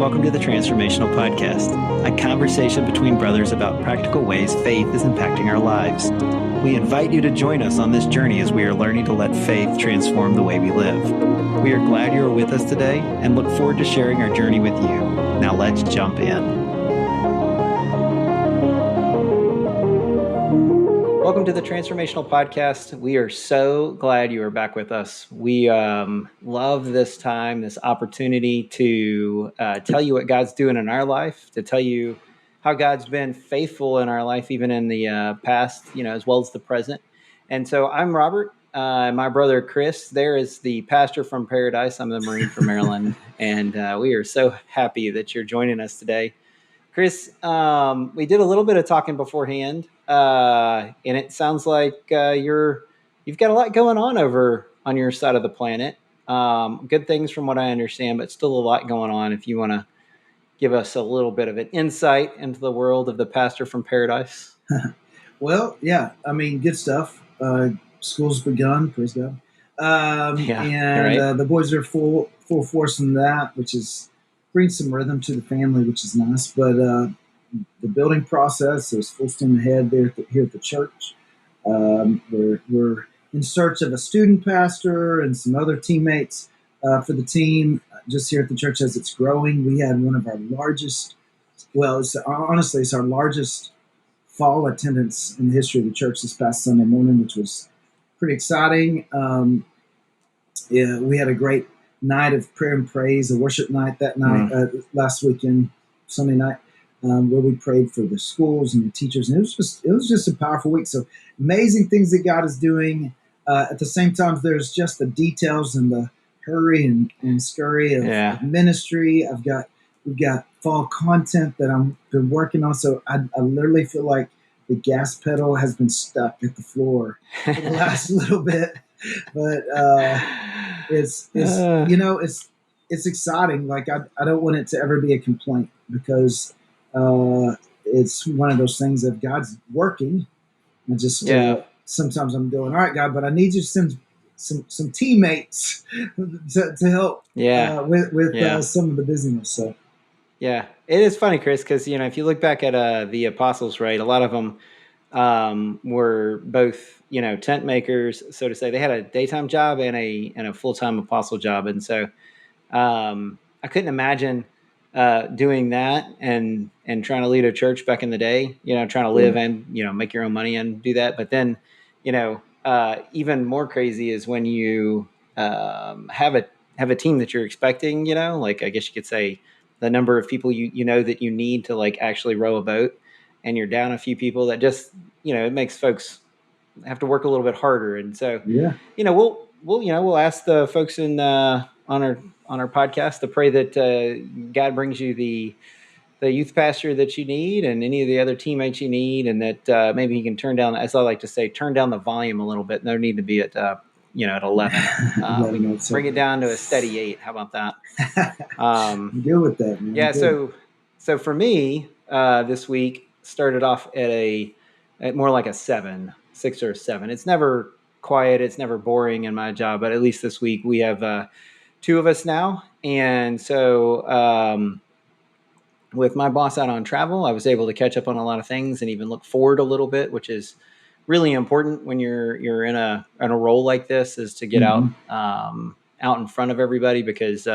welcome to the Transformational Podcast, a conversation between brothers about practical ways faith is impacting our lives. We invite you to join us on this journey as we are learning to let faith transform the way we live. We are glad you are with us today and look forward to sharing our journey with you. Now let's jump in. Welcome to the Transformational Podcast. We are so glad you are back with us. We love this time, this opportunity to tell you what God's doing in our life, to tell you how God's been faithful in our life, even in the past, as well as the present. And so I'm Robert. My brother Chris there is the pastor from Paradise. I'm the Marine from Maryland. And we are so happy that you're joining us today. Chris, we did a little bit of talking beforehand, and it sounds like you've got a lot going on over on your side of the planet. Good things from what I understand, but still a lot going on. If you want to give us a little bit of an insight into the world of the pastor from Paradise. Well, yeah, good stuff. School's begun, praise God. The boys are full force in that, which is brings some rhythm to the family, which is nice. But the building process is full steam ahead here at the church. We're in search of a student pastor and some other teammates for the team just here at the church as it's growing. We had one of our largest, it's our largest fall attendance in the history of the church this past Sunday morning, which was pretty exciting. We had a great night of prayer and praise, a worship night that night, last weekend, Sunday night, where we prayed for the schools and the teachers. And it was just a powerful week. So amazing things that God is doing. At the same time, there's just the details and the hurry and scurry of ministry. We've got fall content that I've been working on. So I literally feel like the gas pedal has been stuck at the floor for the last little bit. But it's exciting. Like I don't want it to ever be a complaint because it's one of those things that God's working. I just sometimes I'm going, all right, God, but I need you to send some teammates to help with some of the busyness. So yeah, it is funny, Chris, because if you look back at the apostles, right, a lot of them were both tent makers, so to say. They had a daytime job and a full-time apostle job, and so I couldn't imagine doing that and trying to lead a church back in the day. Trying to live and make your own money and do that. But then even more crazy is when you have a team that you're expecting. Like I guess you could say the number of people that you need to like actually row a boat, and you're down a few people. That just it makes folks have to work a little bit harder. And so we'll ask the folks in on our podcast to pray that God brings you the youth pastor that you need and any of the other teammates you need, and that maybe you can turn down, as I like to say, turn down the volume a little bit. No need to be at at 11. We can bring it down to a steady 8. How about that? I'm good with that, man. Yeah. So for me, this week started off at more like a 6 or 7. It's never quiet. It's never boring in my job, but at least this week we have 2 of us now. And so with my boss out on travel, I was able to catch up on a lot of things and even look forward a little bit, which is really important when you're in a role like this, is to get out in front of everybody, because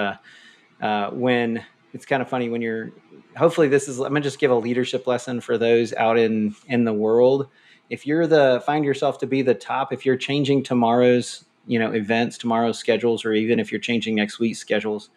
when it's kind of funny when you're, hopefully I'm going to just give a leadership lesson for those out in the world. If you're find yourself to be the top, if you're changing tomorrow's, events, tomorrow's schedules, or even if you're changing next week's schedules,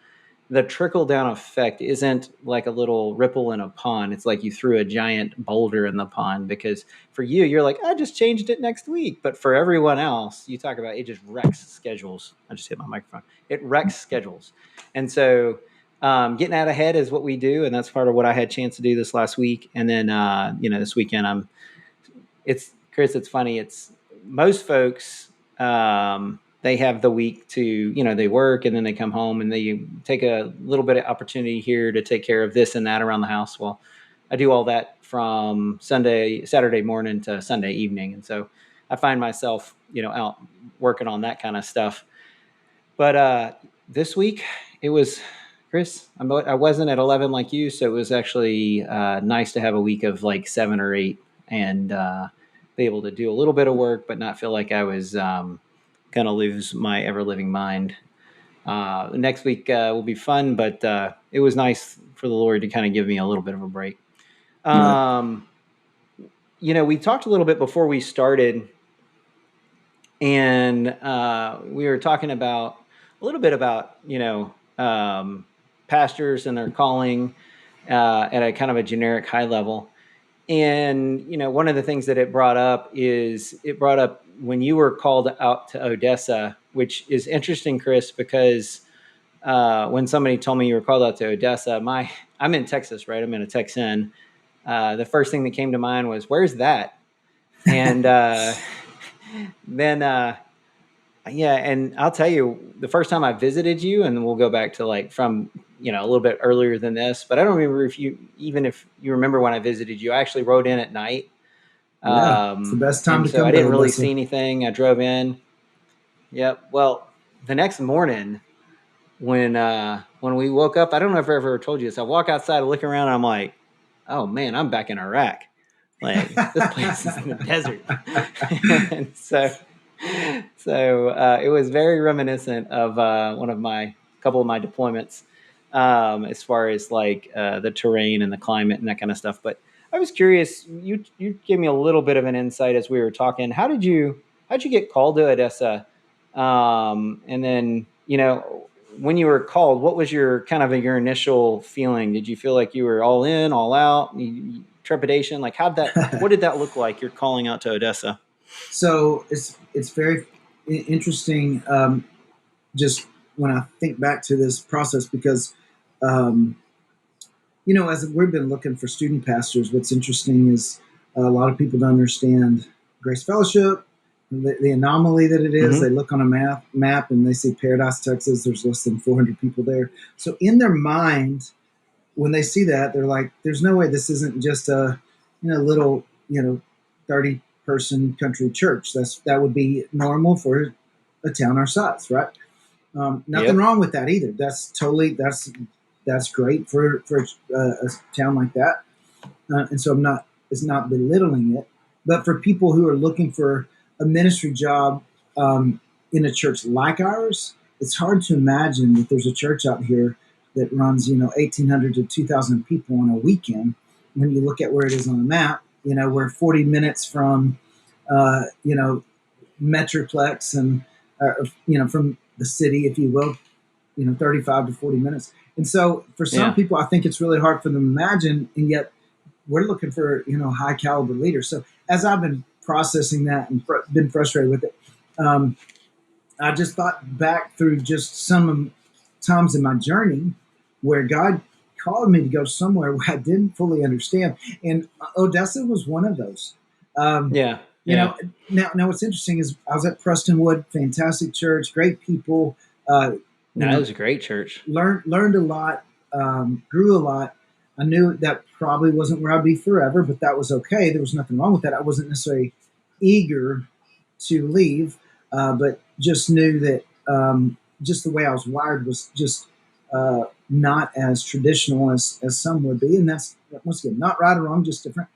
the trickle down effect isn't like a little ripple in a pond. It's like you threw a giant boulder in the pond, because for you're like, I just changed it next week. But for everyone else, you talk about, it just wrecks schedules. I just hit my microphone. It wrecks schedules. And so getting out ahead is what we do. And that's part of what I had a chance to do this last week. And then, this weekend, Chris, it's funny. It's most folks, they have the week to, they work and then they come home and they take a little bit of opportunity here to take care of this and that around the house. Well, I do all that from Saturday morning to Sunday evening. And so I find myself, out working on that kind of stuff. But this week it was Chris, I wasn't at 11 like you, so it was actually nice to have a week of like 7 or 8 and be able to do a little bit of work, but not feel like I was going to lose my ever living mind. Next week will be fun, but it was nice for the Lord to kind of give me a little bit of a break. Right. Um, we talked a little bit before we started, and we were talking about a little bit about pastors and their calling at a kind of a generic high level. And one of the things that it brought up when you were called out to Odessa, which is interesting, Chris, because when somebody told me you were called out to Odessa, I'm in Texas, right? I'm in a Texan. The first thing that came to mind was, where's that? And then yeah, and I'll tell you, the first time I visited you, and we'll go back to like from a little bit earlier than this, but I don't remember if you remember when I visited you. I actually rode in at night, Yeah, it's the best time and to so I come to didn't really Odessa. see anything. I drove in. Yep. Well, the next morning when we woke up, I don't know if I ever told you this. I walk outside, I look around, and I'm like, oh man, I'm back in Iraq. Like this place is in the desert, and so it was very reminiscent of one of my couple of my deployments, as far as like the terrain and the climate and that kind of stuff. But I was curious. You gave me a little bit of an insight as we were talking. How'd you get called to Odessa? And then when you were called, what was your kind of your initial feeling? Did you feel like you were all in, all out, trepidation? Like what did that look like? You're calling out to Odessa. So it's very interesting. Just when I think back to this process, because um, as we've been looking for student pastors, what's interesting is a lot of people don't understand Grace Fellowship, the anomaly that it is. They Mm-hmm. look on a map and they see Paradise, Texas. There's less than 400 people there. So in their mind, when they see that, they're like, "There's no way this isn't just a little 30-person country church. That would be normal for a town our size, right? Nothing Yep. wrong with that either. That's great for a town like that. And so it's not belittling it, but for people who are looking for a ministry job in a church like ours, it's hard to imagine that there's a church out here that runs 1,800 to 2,000 people on a weekend. When you look at where it is on the map, we're 40 minutes from Metroplex and from the city, if you will, 35 to 40 minutes. And so for some Yeah. people, I think it's really hard for them to imagine, and yet we're looking for high caliber leaders. So as I've been processing that and been frustrated with it, I just thought back through just some times in my journey where God called me to go somewhere where I didn't fully understand, and Odessa was one of those. Um, Yeah. you Yeah. know, now what's interesting is I was at Prestonwood, fantastic church, great people. Uh, you No, it know, was a great church. learned a lot, grew a lot. I knew that probably wasn't where I'd be forever, but that was okay. There was nothing wrong with that. I wasn't necessarily eager to leave, but just knew that just the way I was wired was just not as traditional as some would be. And that's, once again, not right or wrong, just different.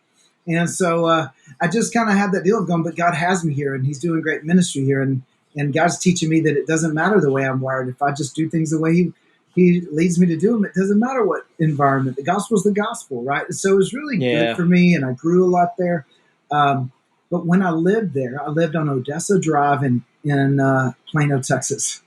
And so I just kind of had that deal of going, but God has me here and He's doing great ministry here. And God's teaching me that it doesn't matter the way I'm wired. If I just do things the way He leads me to do them, it doesn't matter what environment. The gospel is the gospel, right? So it was really good Yeah. for me, and I grew a lot there. Um, but when I lived there, I lived on Odessa Drive in Plano, Texas,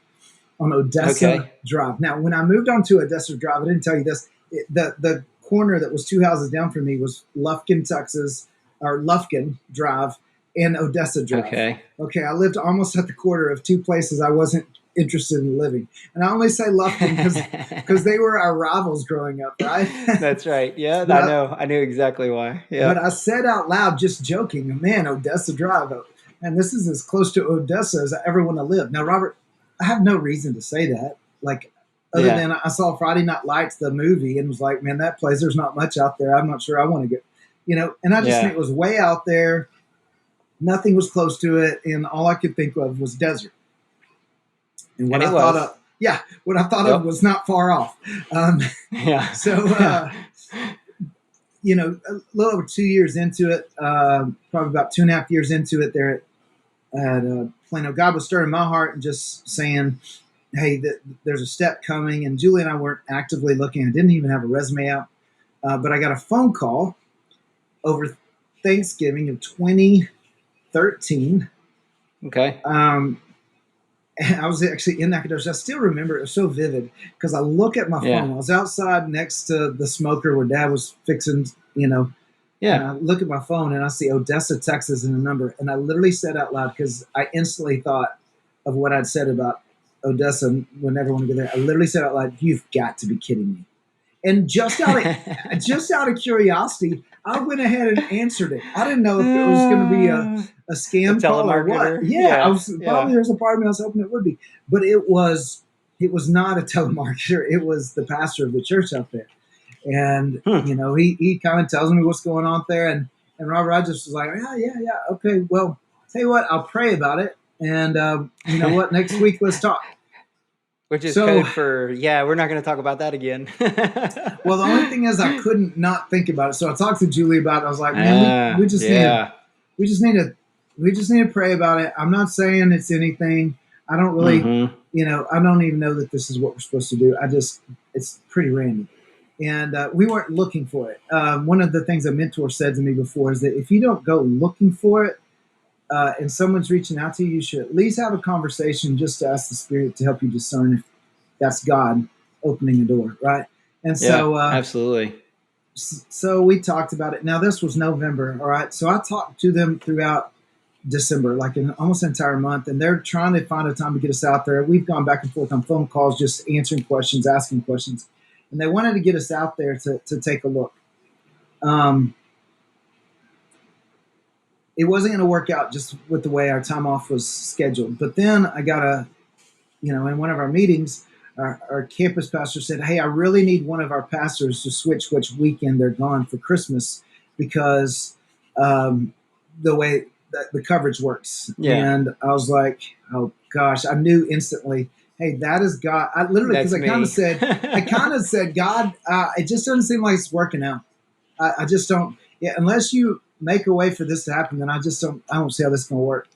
on Odessa Okay. Drive. Now, when I moved onto Odessa Drive, I didn't tell you this. The corner that was two houses down from me was Lufkin, Texas, or Lufkin Drive and Odessa Drive. Okay. Okay, I lived almost at the corner of two places I wasn't interested in living, and I only say Lufkin because they were our rivals growing up, right? That's right. Yeah, but I I know. I knew exactly why. but Yeah. I said out loud, just joking, man, Odessa Drive, and this is as close to Odessa as I ever want to live. Now, Robert, I have no reason to say that. Like, other Yeah. than I saw Friday Night Lights, the movie, and was like, man, that place, there's not much out there. I'm not sure I want to get, and I just think Yeah. it was way out there. Nothing was close to it. And all I could think of was desert. And what And I it thought of, was. Yeah, what I thought of Yep. was not far off. Um, Yeah. so, Yeah. a little over 2 years into it, probably about 2.5 years into it, there at Plano, God was stirring my heart and just saying, "Hey, there's a step coming." And Julie and I weren't actively looking. I didn't even have a resume out, but I got a phone call over Thanksgiving of 2013. Okay. Um, and I was actually in that condition. I still remember it was so vivid because I look at my Yeah. phone. I was outside next to the smoker where Dad was fixing, and Yeah. I look at my phone and I see Odessa, Texas, in a number, and I literally said out loud because I instantly thought of what I'd said about Odessa when everyone would go there. I literally said out loud, "You've got to be kidding me!" And just out of curiosity, I went ahead and answered it. I didn't know if it was going to be a A scam call or what. telemarketer. Yeah, I Yeah. was probably Yeah. there's a part of me I was hoping it would be, but it was not a telemarketer. It was the pastor of the church out there, and Hmm. he kind of tells me what's going on there, and Robert, I just was like, yeah, okay, well, tell you what, I'll pray about it, and you know what, next week let's talk. Which is So, code for, yeah, we're not going to talk about that again. well, the only thing is I couldn't not think about it. So I talked to Julie about it. I was like, man, we just need to Yeah. we just need to we just need to pray about it. I'm not saying it's anything. I don't really, Mm-hmm. I don't even know that this is what we're supposed to do. It's pretty random. And we weren't looking for it. One of the things a mentor said to me before is that if you don't go looking for it, and someone's reaching out to you, you should at least have a conversation just to ask the Spirit to help you discern if that's God opening a door, right? And Yeah, so, absolutely. so we talked about it. Now this was November, all right. So I talked to them throughout December, like in almost an entire month, and they're trying to find a time to get us out there. We've gone back and forth on phone calls, just answering questions, asking questions, and they wanted to get us out there to take a look. Um, it wasn't going to work out just with the way our time off was scheduled. But then I got in one of our meetings, our campus pastor said, "Hey, I really need one of our pastors to switch which weekend they're gone for Christmas because the way that the coverage works." Yeah, And I was like, "Oh gosh!" I knew instantly. Hey, that is God. I literally, because that's me. I kind of said, God, it just doesn't seem like it's working out. I just don't. Yeah, unless you make a way for this to happen, then I just don't. I don't see how this is going to work.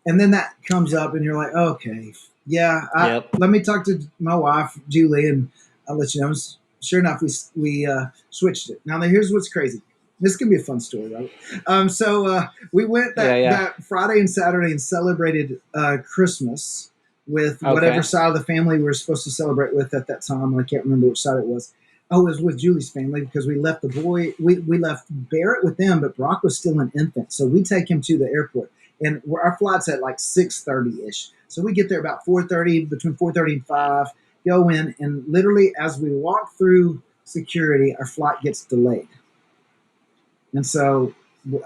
And then that comes up, and you're like, okay, yeah. Yep. Let me talk to my wife, Julie, and I'll let you know. Sure enough, we switched it. Now, here's what's crazy. This can be a fun story, right? So we went Yeah, yeah. that Friday and Saturday and celebrated Christmas with whatever Okay. side of the family we were supposed to celebrate with at that time. I can't remember which side it was. Oh, it was with Julie's family because we left the boy. We left Barrett with them, but Brock was still an infant, so we take him to the airport, and our flight's at like 6:30 ish. So we get there about 4:30, between 4:30 and 5. Go in, and literally as we walk through security, our flight gets delayed. And so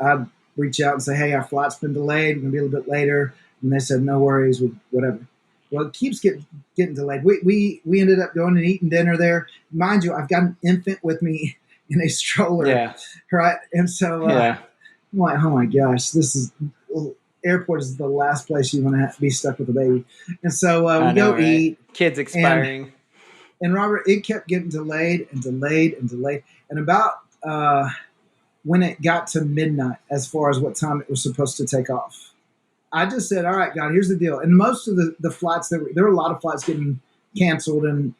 I reach out and say, "Hey, our flight's been delayed. We're gonna be a little bit later." And they said, "No worries, whatever." Well, it keeps getting delayed. We ended up going and eating dinner there. Mind you, I've got an infant with me in a stroller, Yeah. right? And so Yeah. I'm like, "Oh my gosh, this is." Airport is the last place you want to be stuck with a baby. And so I we know, go right? eat, Kids and expiring. Robert, it kept getting delayed and delayed and delayed. And about when it got to midnight, as far as what time it was supposed to take off, I just said, "All right, God, here's the deal." And most of the flights there were a lot of flights getting canceled, and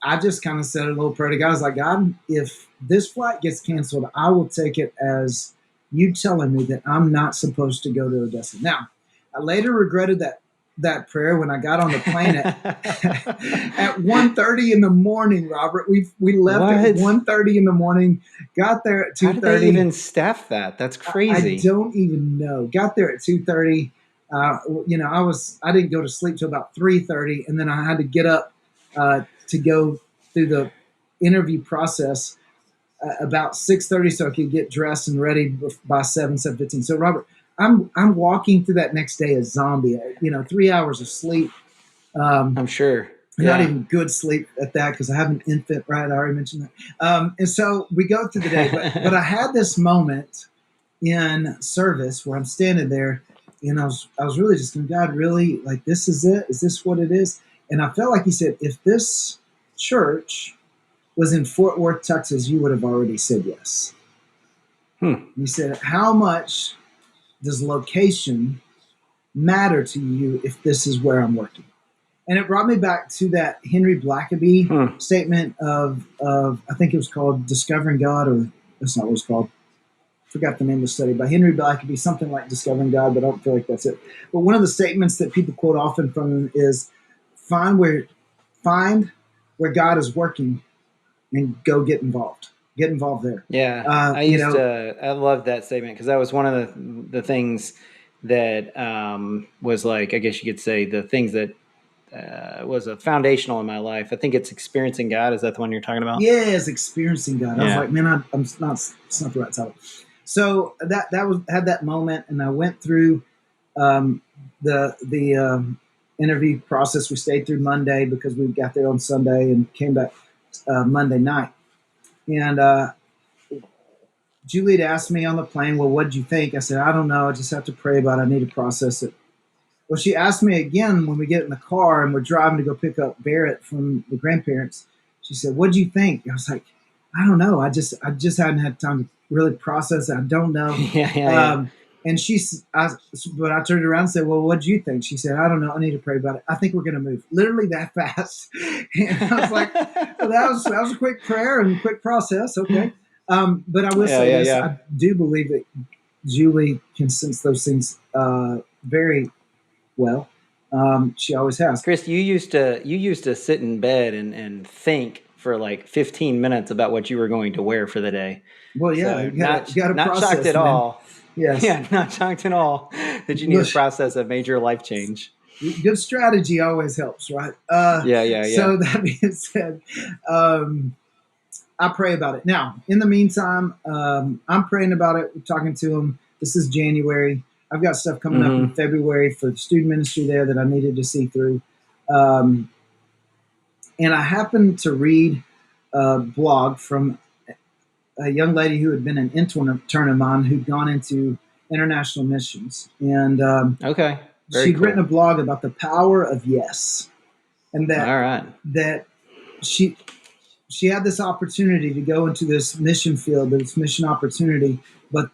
I just kind of said a little prayer to God. I was like, "God, if this flight gets canceled, I will take it as you telling me that I'm not supposed to go to Odessa." Now, I later regretted that prayer when I got on the plane at 1:30 in the morning. Robert, we left at What? 1:30 in the morning, got there at How did they 2:30. even staff that? That's I crazy. don't even know. Got there at 2:30. I didn't go to sleep till about 3:30, and then I had to get up to go through the interview process about 6:30, so I could get dressed and ready by 7:15. So Robert, I'm walking through that next day a zombie. 3 hours of sleep. Um, I'm sure. not Yeah. even good sleep at that because I have an infant, right? I already mentioned that. And so we go through the day, but I had this moment in service where I'm standing there, And I was really just going, God, really, like, this is it? Is this what it is? And I felt like he said, if this church was in Fort Worth, Texas, you would have already said yes. Hmm. And he said, how much does location matter to you if this is where I'm working? And it brought me back to that Henry Blackaby Hmm. statement of I think it was called Discovering God, or that's not what it's called. I forgot the name of the study by Henry Blackaby, something like Discovering God, but I don't feel like that's it. But one of the statements that people quote often from him is find where find where God is working and go get involved. Get involved there. Yeah, You know, I loved that statement because that was one of the things that was like, I guess you could say, the things that was a foundational in my life. I think it's experiencing God. Is that the one you're talking about? yes, experiencing God. I was Yeah. like, man, I'm not. It's not the right title. So that was had that moment, and I went through um, the interview process. We stayed through Monday because we got there on Sunday and came back Monday night. And Julie had asked me on the plane, well, what did you think? I said, I don't know. I just have to pray about it. I need to process it. Well, she asked me again when we get in the car and we're driving to go pick up Barrett from the grandparents. She said, what do you think? I was like, I don't know. I just hadn't had time to really process it. I don't know. Yeah, yeah, yeah. Um, and but I turned around and said, well, what do you think? She said, I don't know. I need to pray about it. I think we're going to move. Literally that fast. And I was like, well, that was a quick prayer and quick process. Okay. But I will Yeah, say yeah, this. yeah. I do believe that Julie can sense those things very well. She always has. Chris, you used to sit in bed and think for like 15 minutes about what you were going to wear for the day. Well, yeah, So not you got to not shocked process, at man. all. Yes. Yeah, not shocked at all that you need to Look, process a major life change. good strategy always helps, right? Yeah, yeah, yeah. So that being said, um, I pray about it. Now, in the meantime, I'm praying about it. We're talking to him. This is January. I've got stuff coming up in Mm-hmm. February for the student ministry there that I needed to see through. Um, and I happened to read a blog from a young lady who had been an intern of mine who'd gone into international missions. And Okay. Very she'd written a cool. blog about the power of yes, and All right. that she she had this opportunity to go into this mission field, this mission opportunity, but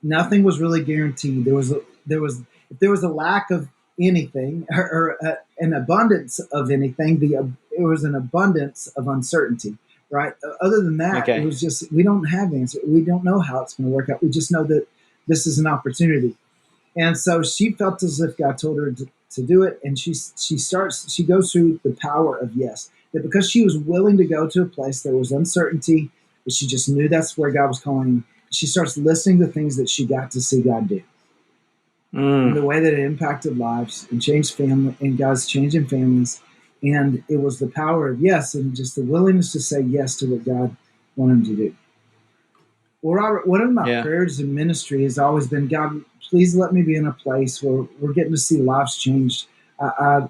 nothing was really guaranteed. There was if there was a lack of anything or an abundance of anything, it was an abundance of uncertainty. Right. Other than that, it Okay. was just we don't have answers. We don't know how it's going to work out. We just know that this is an opportunity. And so she felt as if God told her to do it, and she goes through the power of yes. That because she was willing to go to a place there was uncertainty, but she just knew that's where God was calling. She starts listing the things that she got to see God do, and Mm. the way that it impacted lives and changed family, and God's changing families. And it was the power of yes, and just the willingness to say yes to what God wanted him to do. Well, Robert, one of my Yeah. prayers in ministry has always been, God, please let me be in a place where we're getting to see lives changed. I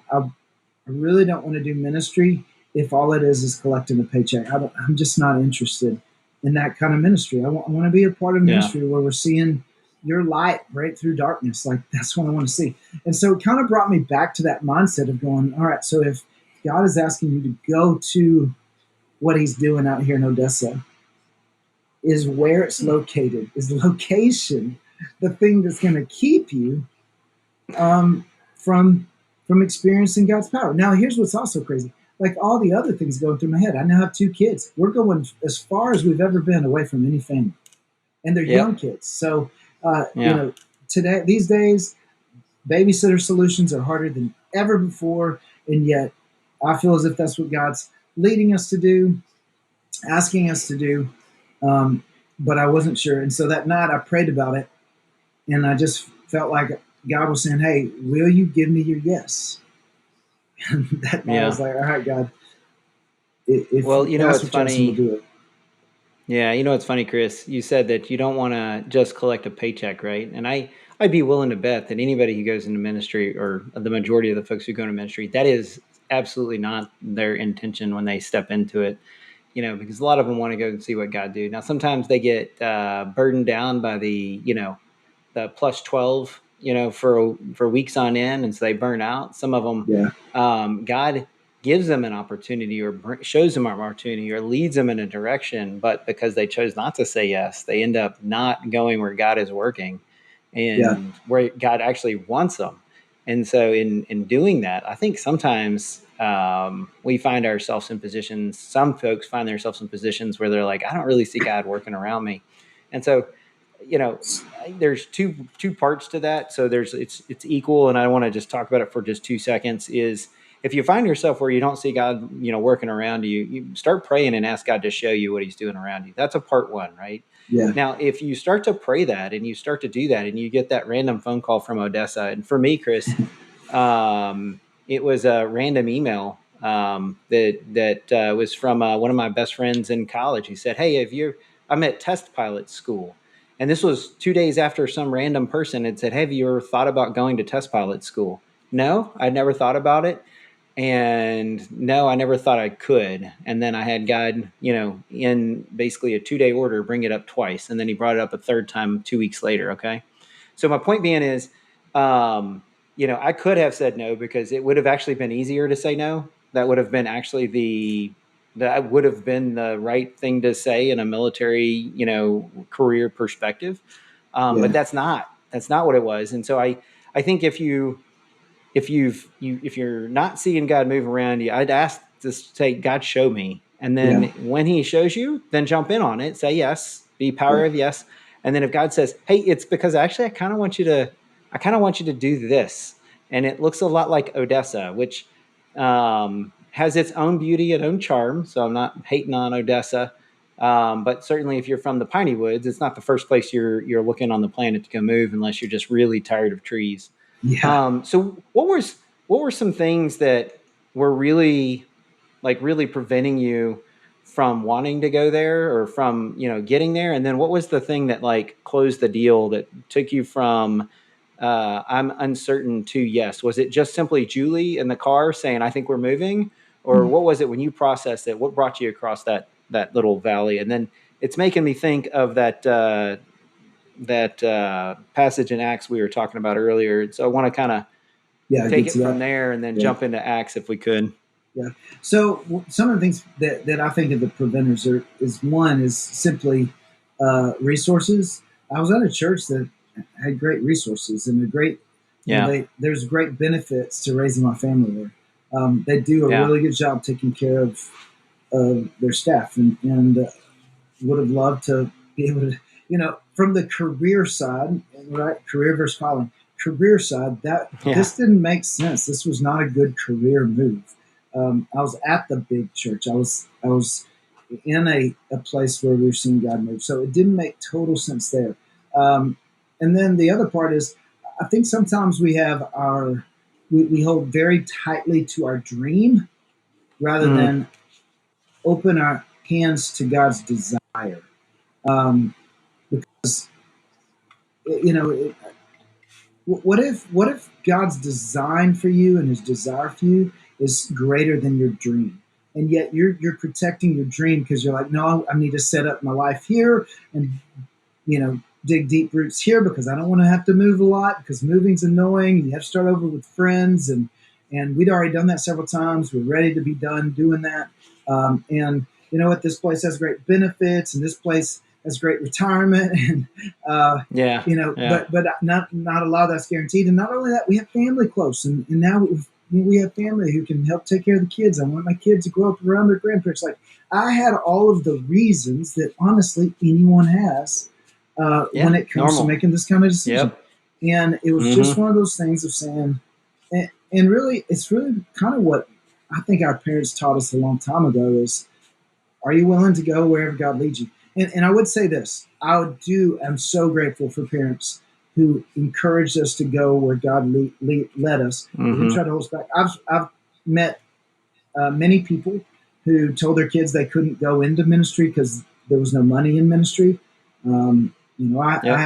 really don't want to do ministry if all it is collecting a paycheck. I'm just not interested in that kind of ministry. I want to be a part of Yeah. ministry where we're seeing your light break through darkness. Like, that's what I want to see. And so it kind of brought me back to that mindset of going, all right, so if God is asking you to go to what he's doing out here in Odessa, is where it's located, is location the thing that's going to keep you um, from experiencing God's power. Now, here's what's also crazy. Like all the other things going through my head, I now have two kids. We're going as far as we've ever been away from any family, and they're young Yep. kids. So, Yeah. these days, babysitter solutions are harder than ever before, and yet I feel as if that's what God's leading us to do, asking us to do. Um, but I wasn't sure. And so that night I prayed about it, and I just felt like God was saying, hey, will you give me your yes? And that night I was Yeah. like, all right, God, if Well, that's what's what you're asking, we'll funny? do it. Yeah, what's funny, Chris? You said that you don't want to just collect a paycheck, right? And I'd be willing to bet that anybody who goes into ministry, or the majority of the folks who go into ministry, that is absolutely not their intention when they step into it. Because a lot of them want to go and see what God do. Now, sometimes they get burdened down by the plus 12 for weeks on end, and so they burn out. Some of them, Yeah. God gives them an opportunity or shows them an opportunity or leads them in a direction, but because they chose not to say yes, they end up not going where God is working Yeah. and where God actually wants them. And so in doing that, I think sometimes we find ourselves in positions, some folks find themselves in positions where they're like, I don't really see God working around me. And so, you know, there's two parts to that. So it's equal, and I want to just talk about it for just 2 seconds. Is if you find yourself where you don't see God, working around you, you start praying and ask God to show you what He's doing around you. That's a part one, right? Yeah. Now, if you start to pray that and you start to do that, and you get that random phone call from Odessa, and for me, Chris, it was a random email that was from one of my best friends in college. He said, "Hey, I'm at test pilot school." And this was 2 days after some random person had said, "Have you ever thought about going to test pilot school?" No, I'd never thought about it. And no, I never thought I could. And then I had God, in basically a 2 day order, bring it up twice. And then He brought it up a third time 2 weeks later. Okay. So my point being is, I could have said no because it would have actually been easier to say no. That would have been actually that would have been the right thing to say in a military, career perspective. But Yeah. that's not what it was. And so I think if you're not seeing God move around you, I'd ask to say, God, show me. And then Yeah. when He shows you, then jump in on it. Say yes, be power Yeah. of yes. And then if God says, hey, it's because actually I kind of want you to do this. And it looks a lot like Odessa, which has its own beauty and own charm. So I'm not hating on Odessa. But certainly if you're from the piney woods, it's not the first place you're looking on the planet to go move unless you're just really tired of trees. Yeah. So what were some things that were really preventing you from wanting to go there or from getting there? And then what was the thing that like closed the deal that took you from I'm uncertain to yes? Was it just simply Julie in the car saying I think we're moving, or what was it when you processed it? What brought you across that little valley? And then it's making me think of that passage in Acts we were talking about earlier. So I want to kind of Yeah. take Get it to from that. there and then Yeah. jump into Acts if we could. Yeah. So some of the things that I think of the preventers is simply resources. I was at a church that had great resources and Yeah. there's great benefits to raising my family there. They do a Yeah. really good job taking care of their staff, and would have loved to be able to, from the career side, right? Career versus calling. Career side, that Yeah. this didn't make sense. This was not a good career move. I was at the big church. I was in a place where we were seeing God move. So it didn't make total sense there. Um, and then the other part is, I think sometimes we hold very tightly to our dream rather Mm. than open our hands to God's desire. Um, because you know, what if God's design for you and His desire for you is greater than your dream, and yet you're protecting your dream because you're like, no, I need to set up my life here and dig deep roots here because I don't want to have to move a lot because moving's annoying. You have to start over with friends, and we'd already done that several times. We're ready to be done doing that. And you know what? This place has great benefits, and this place has great retirement, and Yeah. Yeah. but not a lot of that's guaranteed. And not only that, we have family close, and now we have family who can help take care of the kids. I want my kids to grow up around their grandparents. Like I had all of the reasons that honestly anyone has when Yeah. it comes to Normal. making this kind of decision. Yep. And it was just Mm-hmm. one of those things of saying, and really, it's really kind of what I think our parents taught us a long time ago is, are you willing to go wherever God leads you? And I would say this, I'm so grateful for parents who encouraged us to go where God led us. They didn't Mm-hmm. try to hold us back. I've met many people who told their kids they couldn't go into ministry because there was no money in ministry. I Yep.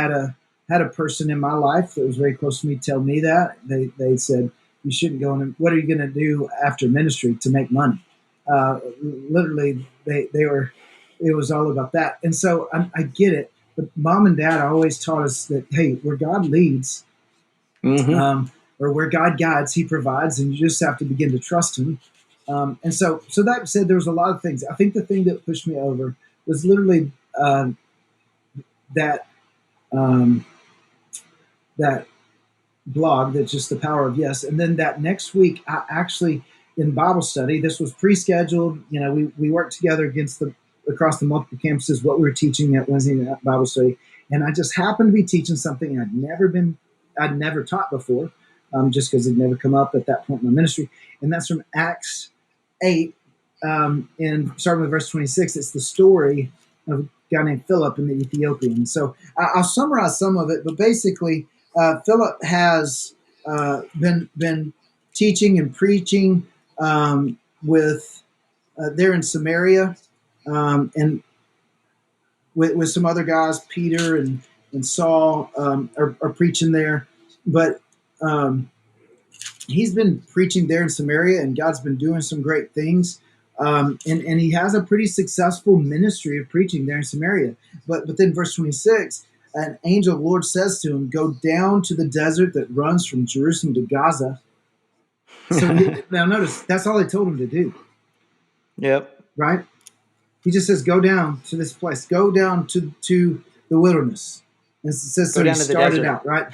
had a person in my life that was very close to me tell me that they said you shouldn't go in. What are you going to do after ministry to make money? Literally, they were. It was all about that, and so I get it. But mom and dad always taught us that hey, where God leads, Mm-hmm. or where God guides, He provides, and you just have to begin to trust Him. And so that said, there was a lot of things. I think the thing that pushed me over was literally that um, that blog that's just the power of yes. And then that next week, I actually in Bible study, this was pre-scheduled. We worked together across the multiple campuses what we were teaching at Wednesday night Bible study, and I just happened to be teaching something I'd never taught before, just because it never come up at that point in my ministry, and that's from Acts 8, and starting with verse 26. It's the story of a guy named Philip and the Ethiopian. So I'll summarize some of it, but basically Philip has been teaching and preaching with there in Samaria, and with some other guys, Peter and Saul are preaching there. But he's been preaching there in Samaria, and God's been doing some great things. And he has a pretty successful ministry of preaching there in Samaria. But then verse 26, an angel of the Lord says to him, "Go down to the desert that runs from Jerusalem to Gaza." Now notice, that's all he told him to do, Yep. right? He just says, "Go down to this place. Go down to the wilderness." And it says, Go so he down to the started desert. out, right?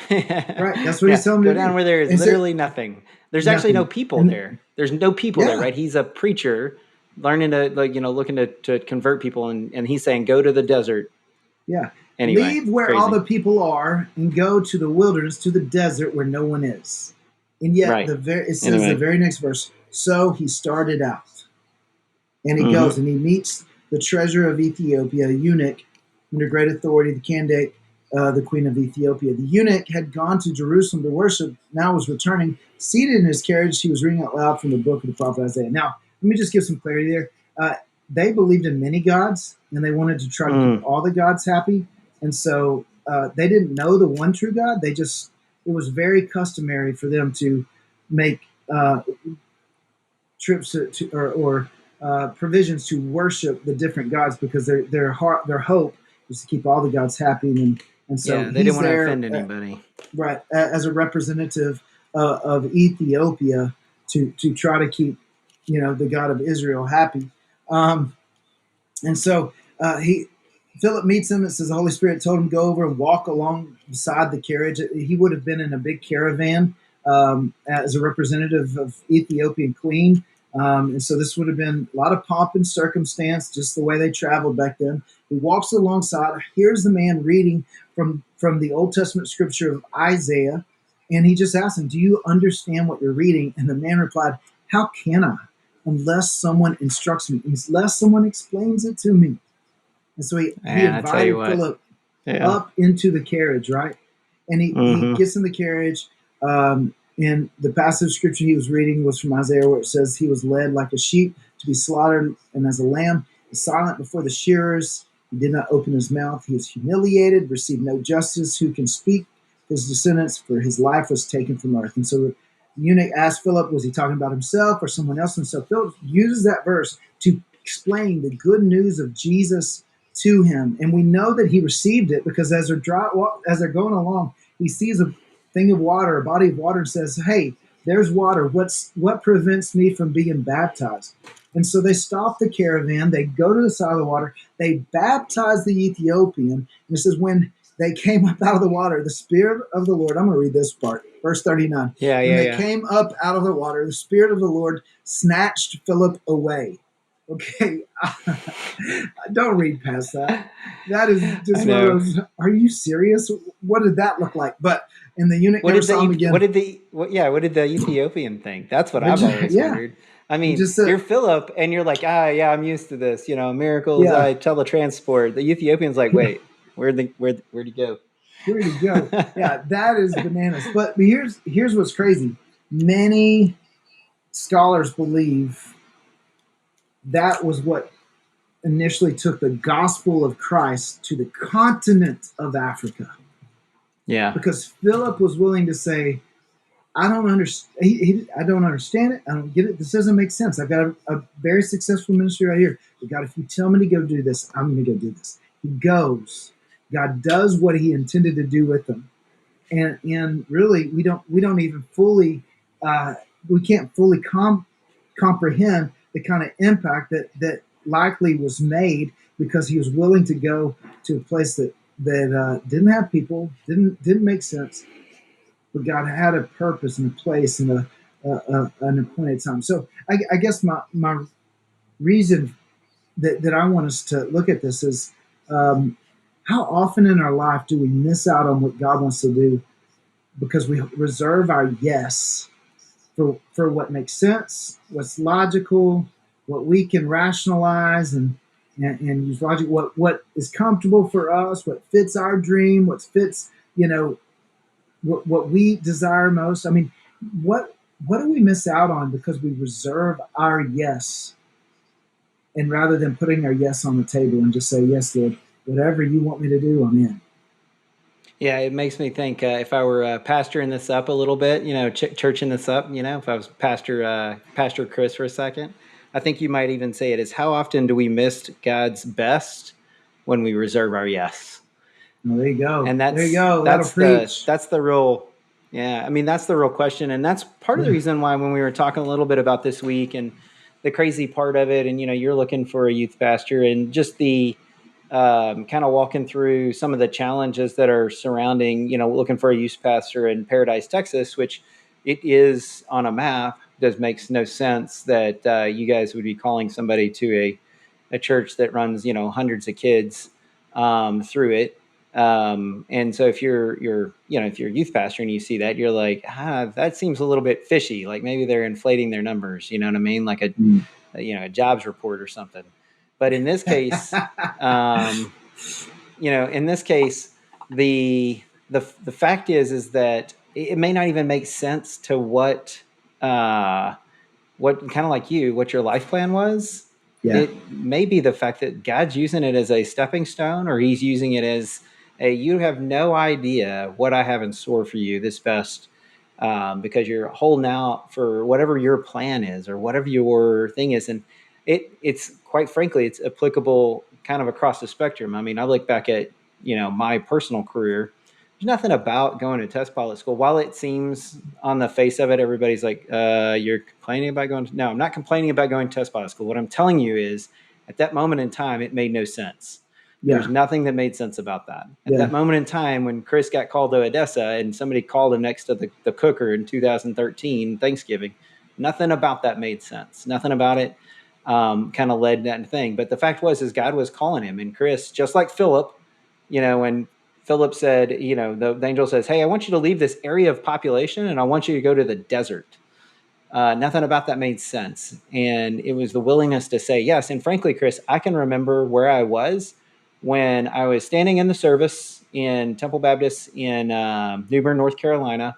Right. That's what he's Yeah. telling Go him to down do. where there is And so literally nothing. There's actually no nothing. people And there. There's no people there, yeah, right? He's a preacher learning to, like, looking to convert people. And he's saying, go to the desert. yeah. Anyway, Leave where all crazy. the people are and go to the wilderness, to the desert where no one is. And yet Right. it says the Anyway. very next verse, so he started out. And he goes Mm-hmm. and he meets the treasurer of Ethiopia, a eunuch under great authority, the candidate, the queen of Ethiopia. The eunuch had gone to Jerusalem to worship, now was returning. Seated in his carriage, he was reading out loud from the book of the prophet Isaiah. Now, let me just give some clarity there. They believed in many gods, and they wanted to try to keep Mm. all the gods happy. And so they didn't know the one true God. It was very customary for them to make trips or provisions to worship the different gods, because their hope is to keep all the gods happy, and so Yeah. They didn't he's want to there offend anybody. right as a representative of Ethiopia to try to keep the God of Israel happy, and so he Philip meets him. It says the Holy Spirit told him to go over and walk along beside the carriage. He would have been in a big caravan as a representative of Ethiopian queen. And so this would have been a lot of pomp and circumstance, just the way they traveled back then. He walks alongside. Here's the man reading from the Old Testament scripture of Isaiah. And he just asked him, "Do you understand what you're reading?" And the man replied, "How can I? Unless someone instructs me, unless someone explains it to me." And so he And I tell you invited what. Philip Yeah. up into the carriage, right? And he Mm-hmm. gets in the carriage. And the passage of scripture he was reading was from Isaiah, where it says, "He was led like a sheep to be slaughtered, and as a lamb is silent before the shearers. He did not open his mouth. He was humiliated, received no justice. Who can speak his descendants? For his life was taken from earth." And so the eunuch asked Philip, was he talking about himself or someone else? And so Philip uses that verse to explain the good news of Jesus to him. And we know that he received it because as they're going along, he sees a thing of water, a body of water, and says, "Hey, there's water. What prevents me from being baptized?" And so they stop the caravan. They go to the side of the water. They baptize the Ethiopian. And it says, when they came up out of the water, the Spirit of the Lord, I'm going to read this part, verse 39. Yeah. When Yeah. they Yeah. came up out of the water, the Spirit of the Lord snatched Philip away. Okay, don't read past that. That is I just one of know. those. Are you serious? What did that look like? But and the eunuch What never did saw him again. what did the Ethiopian think? That's what I've always Yeah, wondered. I he mean, just said, you're Philip and you're like, yeah, I'm used to this, miracles, yeah, I teletransport. The Ethiopian's like, yeah. wait, where'd he go? Where'd he go? Yeah, that is bananas. But here's what's crazy. Many scholars believe that was what initially took the gospel of Christ to the continent of Africa, Yeah. because Philip was willing to say, "I don't understand. I don't understand it. I don't get it. This doesn't make sense. I've got a very successful ministry right here. But God, if you tell me to go do this, I'm going to go do this." He goes. God does what he intended to do with him. and really we don't even fully we can't fully comprehend the kind of impact that likely was made because he was willing to go to a place that didn't have people, didn't make sense, but God had a purpose and a place and an appointed time. So I guess my reason that I want us to look at this is, um, how often in our life do we miss out on what God wants to do because we reserve our yes for what makes sense, what's logical, what we can rationalize and use logic, what is comfortable for us, what fits our dream, what fits, what we desire most. I mean, what do we miss out on because we reserve our yes, and rather than putting our yes on the table and just say, yes, Lord, whatever you want me to do, I'm in. Yeah, it makes me think if I were pastoring this up a little bit, churching this up, if I was Pastor Chris for a second, I think you might even say it is how often do we miss God's best when we reserve our yes? Well, there you go. And There you that's go. That'll that's the preach. that's the real yeah, I mean that's the real question, and that's part of the Yeah. reason why when we were talking a little bit about this week and the crazy part of it, and you're looking for a youth pastor and just the kind of walking through some of the challenges that are surrounding, looking for a youth pastor in Paradise, Texas, which it is on a map. Does makes no sense that you guys would be calling somebody to a church that runs, hundreds of kids through it. And so if if you're a youth pastor and you see that, you're like, that seems a little bit fishy. Like maybe they're inflating their numbers. You know what I mean? Like Mm. a jobs report or something. But in this case, um, in this case, the fact is that it may not even make sense to uh, what kind of like what your life plan was. Yeah. It may be the fact that God's using it as a stepping stone, or He's using it as a you have no idea what I have in store for you this best, because you're holding out for whatever your plan is or whatever your thing is, and it's quite frankly it's applicable kind of across the spectrum. I mean, I look back at my personal career. There's nothing about going to test pilot school. While it seems on the face of it, everybody's like, you're complaining about going. No, I'm not complaining about going to test pilot school. What I'm telling you is at that moment in time, it made no sense. There's Yeah. nothing that made sense about that. At Yeah. that moment in time, when Chris got called to Odessa and somebody called him next to the cooker in 2013, Thanksgiving, nothing about that made sense. Nothing about it kind of led that thing. But the fact was, is God was calling him. And Chris, just like Philip, when Philip said, the angel says, hey, I want you to leave this area of population and I want you to go to the desert. Nothing about that made sense. And it was the willingness to say yes. And frankly, Chris, I can remember where I was when I was standing in the service in Temple Baptist in New Bern, North Carolina.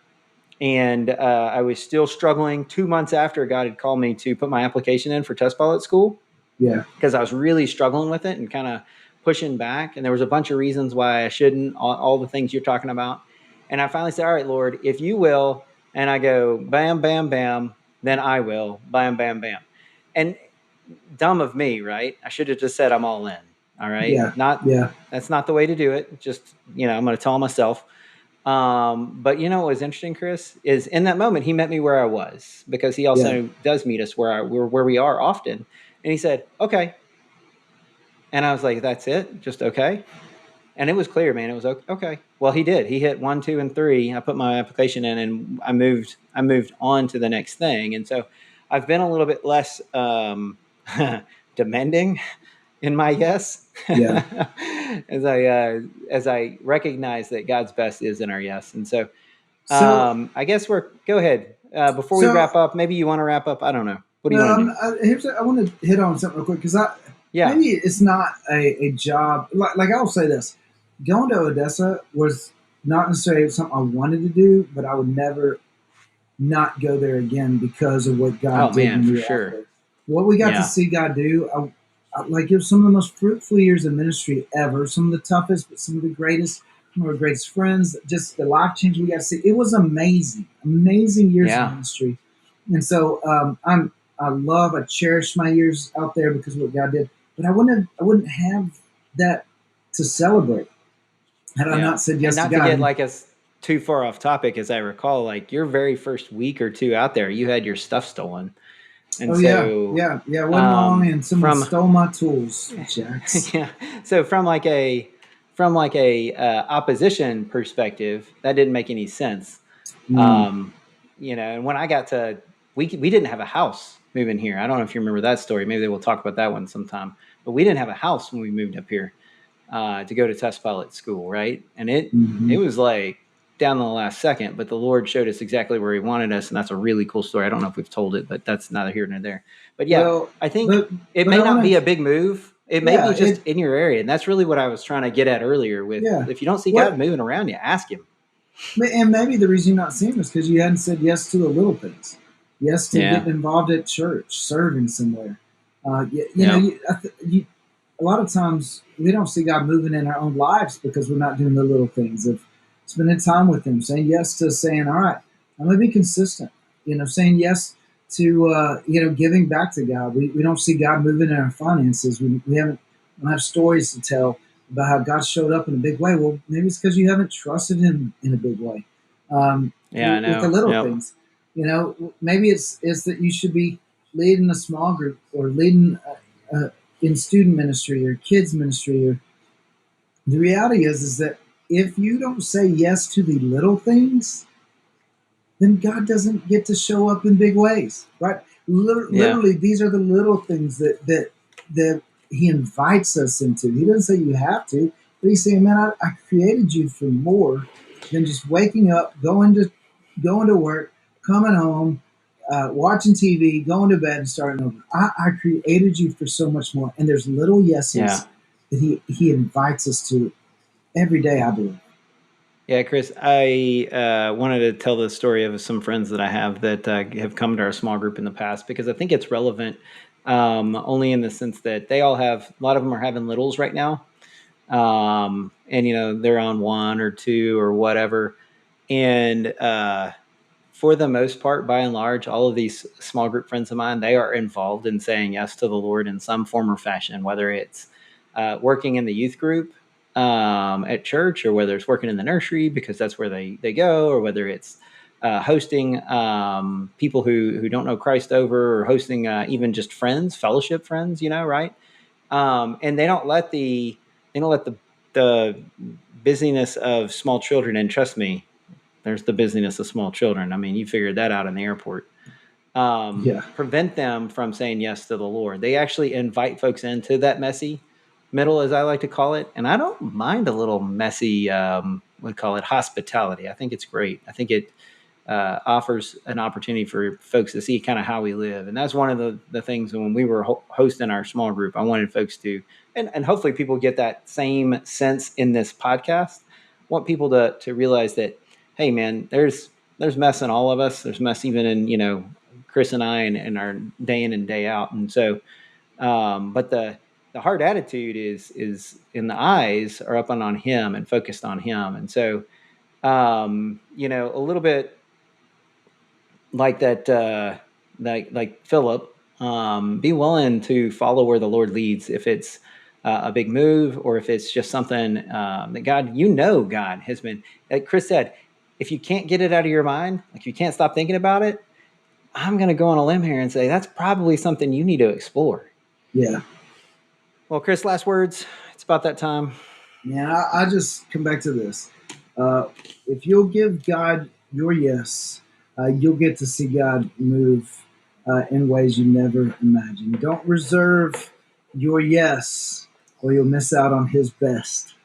And I was still struggling 2 months after God had called me to put my application in for test pilot school Yeah. because I was really struggling with it and kind of pushing back. And there was a bunch of reasons why I shouldn't, all the things you're talking about. And I finally said, all right, Lord, if you will, and I go, bam, bam, bam, then I will, bam, bam, bam. And dumb of me, right? I should have just said, I'm all in. All right. Yeah. Yeah. That's not the way to do it. Just, I'm going to tell myself. But what was interesting, Chris, is in that moment, he met me where I was because he Yeah. also does meet us where we are often. And he said, okay, and I was like, that's it? Just okay? And it was clear, man. It was okay. Well, he did. He hit 1, 2, and 3. I put my application in, and I moved on to the next thing. And so, I've been a little bit less demanding in my yes, Yeah. as I recognize that God's best is in our yes. And so, So I guess go ahead before we so wrap up. Maybe you want to wrap up. I don't know. What do you well, want to do? I want to hit on something real quick because Yeah. maybe it's not a job. Like I'll say this: going to Odessa was not necessarily something I wanted to do, but I would never not go there again because of what Oh God did man, when for we were out sure. there. What we got to Yeah. see God do, like it was some of the most fruitful years of ministry ever. Some of the toughest, but some of the greatest. Some of our greatest friends. Just the life change we got to see. It was amazing, amazing years of Yeah. ministry. And so I cherish my years out there because of what God did. But I wouldn't have that to celebrate had I Yeah. not said And yes to not to God. get And like us. too far off topic, as I recall, like your very first week or two out there, you had your stuff stolen. And Oh yeah, so yeah, yeah. It wasn't long, and someone from stole my tools, Jax. yeah, so from like a opposition perspective, that didn't make any sense. Mm, Um, and when I got to, we didn't have a house moving here. I don't know if you remember that story. Maybe we'll talk about that one sometime. But we didn't have a house when we moved up here to go to test pilot school, right? And it hmm was like down to the last second, but the Lord showed us exactly where He wanted us, and that's a really cool story. I don't know if we've told it, but that's neither here nor there. But yeah, Well, I think but it but may I not want be to. a big move. It may Yeah, be just in your area, and that's really what I was trying to get at earlier. With yeah. if you don't see God What moving around you, ask Him. and maybe the reason you're not seeing is because you hadn't said yes to the little things, yes to Yeah, getting involved at church, serving somewhere. You know, yeah, a lot of times we don't see God moving in our own lives because we're not doing the little things of spending time with Him, saying yes to saying, "All right, I'm going to be consistent." Saying yes to giving back to God. We don't see God moving in our finances. We don't have stories to tell about how God showed up in a big way. Well, maybe it's because you haven't trusted Him in a big way yeah. I with the know. little Yep. things. Maybe it's that you should be leading a small group or leading in student ministry or kids ministry. Or the reality is that if you don't say yes to the little things, then God doesn't get to show up in big ways, right? Yeah, Literally, these are the little things that He invites us into. He doesn't say you have to, but He's saying, "Man, I created you for more than just waking up, going to work, coming home, watching TV, going to bed, and starting over. I created you for so much more." And there's little yeah. yeses that He invites us to every day, I believe. Yeah, Chris, I wanted to tell the story of some friends that I have that have come to our small group in the past because I think it's relevant only in the sense that they all have, a lot of them are having littles right now. And, they're on one or two or whatever. And for the most part, by and large, all of these small group friends of mine, they are involved in saying yes to the Lord in some form or fashion, whether it's working in the youth group at church, or whether it's working in the nursery because that's where they go, or whether it's hosting people who don't know Christ over, or hosting even just friends, fellowship friends, right? And they don't let the busyness of small children, and trust me, there's the busyness of small children. I mean, you figured that out in the airport. Yeah, Prevent them from saying yes to the Lord. They actually invite folks into that messy middle, as I like to call it. And I don't mind a little messy, we call it hospitality. I think it's great. I think it offers an opportunity for folks to see kind of how we live. And that's one of the things when we were hosting our small group, I wanted folks to, and hopefully people get that same sense in this podcast. I want people to realize that, hey man, there's mess in all of us. There's mess even in, Chris and I and our day in and day out. And so, but the hard attitude is in the eyes are up on him and focused on him. And so, a little bit like that, like Philip, be willing to follow where the Lord leads. If it's a big move, or if it's just something that God has been, like Chris said, if you can't get it out of your mind, like you can't stop thinking about it, I'm going to go on a limb here and say that's probably something you need to explore. yeah. Well, Chris, last words. It's about that time. Man, I just come back to this. Uh, if you'll give God your yes, you'll get to see God move in ways you never imagined. Don't reserve your yes, or you'll miss out on His best.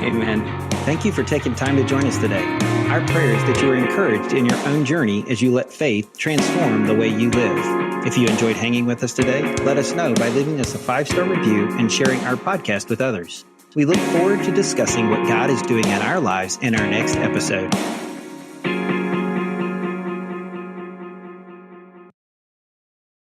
Amen. Thank you for taking time to join us today. Our prayer is that you are encouraged in your own journey as you let faith transform the way you live. If you enjoyed hanging with us today, let us know by leaving us a 5-star review and sharing our podcast with others. We look forward to discussing what God is doing in our lives in our next episode.